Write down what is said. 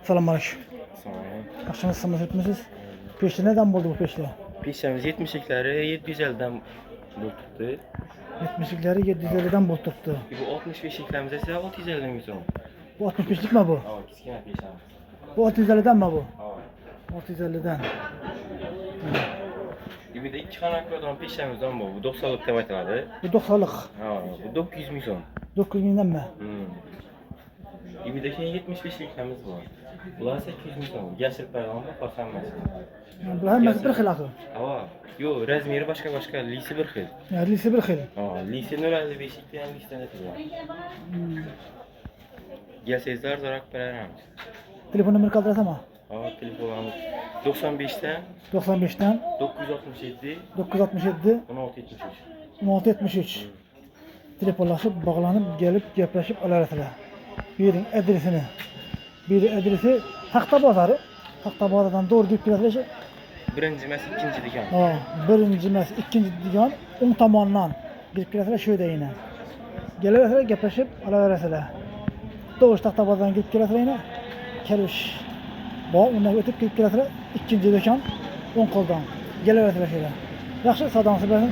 Selamünaleyküm. Sonra Akşamınız etmişsiniz. Peşte neden buldu bu peşte? pişemiz 70'likləri 750'dən bulutdu. 70'likleri 750'den bul tuttu. Bu 65'liklərimizə isə 650 milyon. Bu 65'lik mi bu? Aa, kiçkinə pişemiz. Bu 650'den mi bu? Aa. 650'den. Bir de 2 xana kvadran pişemizdən bu. Bu 90'lık debatladı. Bu 90'lık. Ha, bu 900 milyon. 900 binden mi? Bir de 75'liklərimiz var. Bunlar 800 milyon. Gəsir pərləmə baxamazsın. Yani bu hemen bir xilakı. Aa, yo, rəzmiri başqa, lisi bir xil. Yani lise bir xil. Aa, lisi 055'likdən lisdən var. Gəlsəzlər zarak verərəm. Telefon numarı kaldırsana. Aa, telefonumuz 95'ten 95'ten 967 967 1673. 1673. Telefonlaşıp, bağlanıp, gelip, gepleşip alarasılar. Birinin adresini. Biri adresi Hakta Bazarı. Hakta Bazar'dan doğru gidip biraz Birinci mes, ikinci diken. birinci mes, ikinci digan, un tamandan gidip biraz şöyle yine. Gelerseler, gepleşip alarasılar. Doğuş Hakta Bazar'dan gidip gelirseler yine. Kelmiş. Ondan ötüp gidip gelirseler, ikinci dikan, un koldan. Gelerseler şöyle. Yaxşı, sadansız versin.